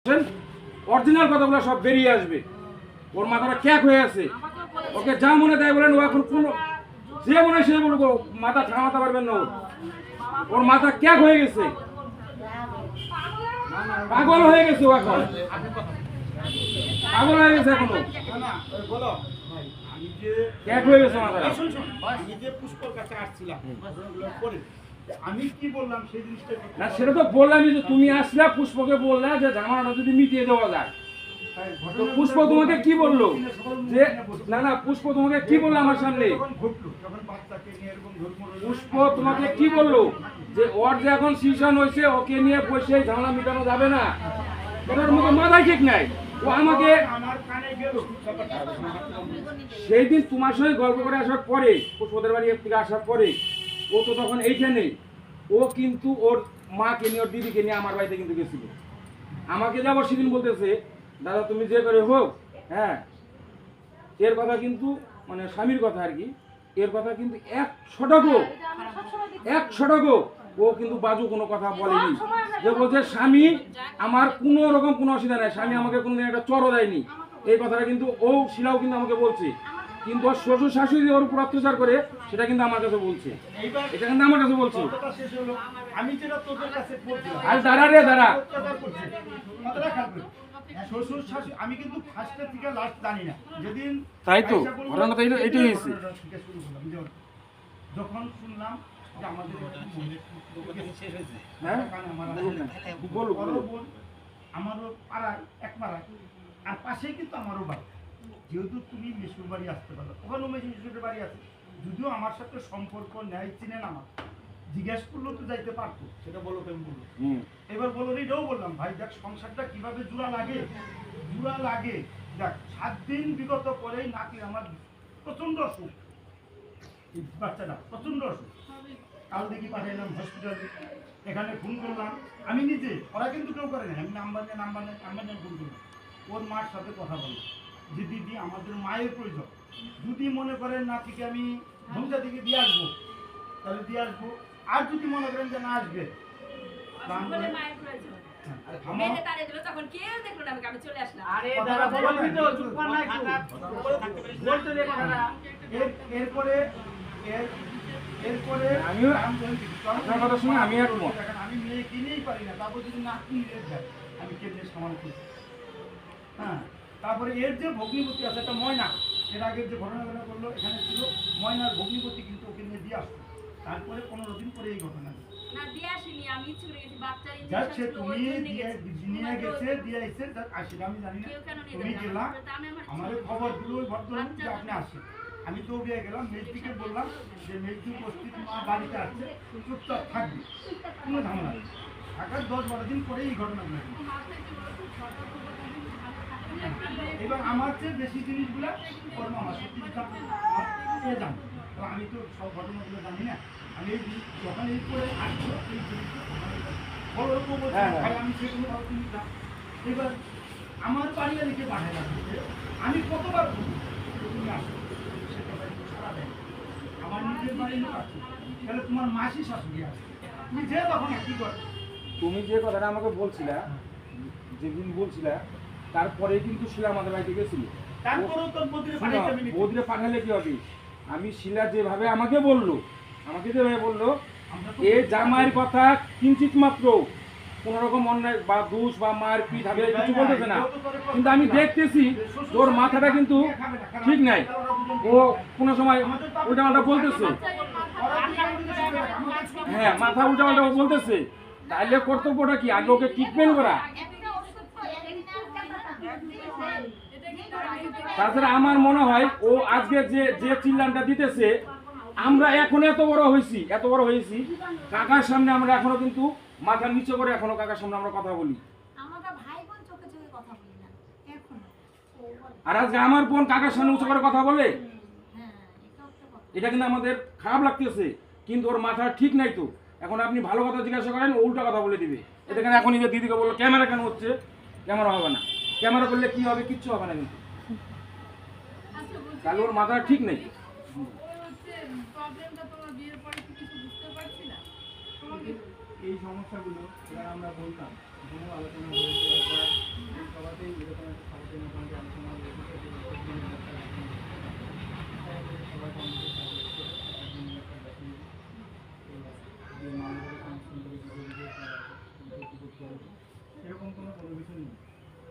Original কথাগুলো সব বেরিয়ে আসবে। ওর মাথাটা ক্যাক হয়ে আছে, ওকে যা মনে দেয় বলেন। ও এখন কোন যে মনে সে বলবো, মাথা থামাতে পারবেন না। ওর মাথা ক্যাক হয়ে গেছে, পাগল হয়ে গেছে। ও এখন পাগল হয়ে গেছে, এখনো ক্যাক হয়ে গেছে মাথাটা। আমি যে পুষ্পর কাছে আসছিলাম আমি কি বললাম সেই জিনিসটা না, সেটা তো বললামই যে তুমি আসলে পুষ্পকে বললে যে ঝামেলাটা যদি মিটিয়ে দেওয়া যায়। তো পুষ্প তোমাকে কি বললো? যে না না, পুষ্প তোমাকে কি বললো আমার সামনে? পুষ্প তোমাকে কি বললো? যে ওর যে এখন সিজন হয়েছে, ওকে নিয়ে বসে ঝামেলা মিটানো যাবে না। ওটার মতো মাথায় ঠিক নাই। ও আমাকে সেই দিন তোমার সঙ্গে গল্প করে আসার পরে, পুষ্পদের বাড়ি থেকে আসার পরে, ও তো তখন এইখানে, ও কিন্তু ওর মাকে নিয়ে, ওর দিদিকে নিয়ে আমার বাড়িতে কিন্তু গেছিল। আমাকে যাবো সেদিন বলতেছে, দাদা তুমি যে করে হোক, হ্যাঁ, এর কথা কিন্তু মানে স্বামীর কথা আর কি, এর কথা কিন্তু 100 ও কিন্তু বাজু কোনো কথা বলেনি। যে বলছে স্বামী আমার কোনো রকম কোনো অসুবিধা নাই, স্বামী আমাকে কোনোদিন একটা চড়ও দেয়নি, এই কথাটা কিন্তু ও শিলাও কিন্তু আমাকে বলছে। কিন্তু ওর শ্বশুর শাশুড়ি ওর উপর অত্যাচার করে, সেটা কিন্তু আমার কাছে বলছে। এটা কিন্তু আমার কাছে বলছে। আমি যেটা তোদের কাছে বলছিলাম, আর দাঁড়া রে দাঁড়া, শ্বশুর শাশুড়ি আমি কিন্তু ফার্স্টের থেকে লাস্ট জানি না। যেদিন তাই তো ঘটনা তো এইটাই হয়েছে। যখন শুনলাম যে আমাদের শেষ হয়েছে, হ্যাঁ বলো বলো। আমারও পাড়ায় এক পাড়ায়, আর পাশেই কিন্তু আমারও বাড়ি। যেহেতু তুমি মেসুর বাড়ি আসতে পারো, ওখানেও মেসুর বাড়ি আছে, যদিও আমার সাথে সম্পর্ক নেয়, চিনেন আমার, জিজ্ঞেস করলেও তো যাইতে পারতো, সেটা বলো কেমন বললো। এবার বলো, এটাও বললাম ভাই দেখ সংসারটা কিভাবে জোড়া লাগে দেখ 7 দিন বিগত পরেই নাকি আমার প্রচন্ড অসুখ, বাচ্চাটা প্রচন্ড অসুখ। কাল দেখি পাঠাইলাম হসপিটালে, এখানে ফোন করলাম আমি নিজে, ওরা কিন্তু কেউ করে না, আমি নাম্বার নিয়ে ফোন করলাম। ওর মার সাথে কথা বললাম যে দিদি আমাদের মায়ের প্রয়োজন, যদি মনে করেন নাতিকে আমি ভূমিকা দিকে দিয়ে আসবো তাহলে দিয়ে আসবো, আর যদি মনে করেন যে না আসবে এরপরে আমি মেয়ে কিনেই পারি না, তারপর যদি না কিনে যায় আমি কেমনে সামাল করি। হ্যাঁ, তারপরে এর যে ভগ্নিপতি আছে একটা ময়না, এর আগের যে ঘটনাগুলো করলো এখানে ছিল, ময়নার ভগ্নিপতি কিন্তু ওকে নিয়ে দিয়ে আসতো। তারপরে 15 দিন পরে এই ঘটনা যাচ্ছে, তুমি নিয়ে গেছে দিয়ে এসে আসি আমি জানি না, তুমি গেলাম আমাদের খবর দিল ওই ভদ্রলোক যে আপনি আসেন। আমি তো বিয়ে গেলাম, মেজদিকে বললাম যে মেজদি উপস্থিত, মা বাড়িতে আসছে, চুপচাপ থাকবে, কোনো ঝামেলা নেই। থাকার 10-12 দিন পরে এই ঘটনাগুলো। এবার আমার চেয়ে বেশি জিনিসগুলো ওর মামা সত্যি জানি, তো আমি তো সব ঘটনাগুলো জানি না। আমি যখন এই করে আসছো এই আমি সেগুলো নিতাম। এবার আমার বাড়ি লিখে পাঠাই লাগছে, আমি কতবার তুমি আসো, সে কথা একটু সারা দেয়। আমার নিজের বাড়ি লোক আছে, তাহলে তোমার মাসি শাশুড়ি আছে, তুমি যে তখন কি করে। তুমি যে কথাটা আমাকে বলছিলা, যেদিন বলছিলা, তারপরে কিন্তু শিলা আমাদের বাড়িতে গেছিল। বৌদিরে পাঠালে কি হবে? আমি শিলা যেভাবে আমাকে বললো এ জামাইয়ের কথা কিঞ্চিত মাত্র কোন রকম অন্যায় বা দোষ বা মার পিঠ হবে কিছু বলতেছে না, কিন্তু আমি দেখতেছি তোর মাথাটা কিন্তু ঠিক নাই। ও কোনো সময় উল্টাপাল্টা বলতেছে, হ্যাঁ মাথা উল্টাপাল্টা বলতেছে। তাইলে কর্তব্যটা কি? আগে ওকে ট্রিটমেন্ট করা। তাছাড়া আমার মনে হয় ও আজকে যে চিল্লানটা দিতেছে, আমরা এখন এত বড় হয়েছি কাকার সামনে আমরা এখনো কিন্তু মাথা নিচে করে এখনো কাকার সামনে আমরা কথা বলি। আর আজকে আমার বোন কাকার সামনে উঁচু করে কথা বলে, এটা কিন্তু আমাদের খারাপ লাগতেছে, কিন্তু ওর মাথা ঠিক নাই। তো এখন আপনি ভালো কথা জিজ্ঞাসা করেন, ও উল্টা কথা বলে দিবে। এটা কেন এখনই যে দিদিকে বললো ক্যামেরা কেন হচ্ছে, ক্যামেরা হবে না, ক্যামেরা করলে কি হবে, কিচ্ছু হবে না। কিন্তু তাহলে ওর মাথা ঠিক নেই। এই সমস্যাগুলো আমরা বলতাম, আলোচনা হয়েছে, মামলার কানেকশন থেকে কিছু অভিযোগ করতে হবে, এরকম কোনো কিছু নেই।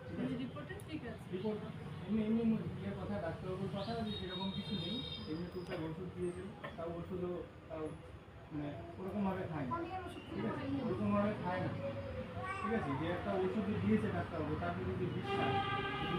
ঠিক আছে, রিপোর্টে ঠিক আছে। রিপোর্ট এমনি ইয়ের কথা, ডাক্তারবাবুর কথা যে সেরকম কিছু নেই, এমনি টুকটাক ওষুধ দিয়েছিল, তাও ওষুধও তাও মানে ওরকমভাবে খায় না। ঠিক আছে, ওরকমভাবে খায় না। ঠিক আছে, যে একটা ওষুধ দিয়েছে ডাক্তারবাবু তার যদি বিশ্বাস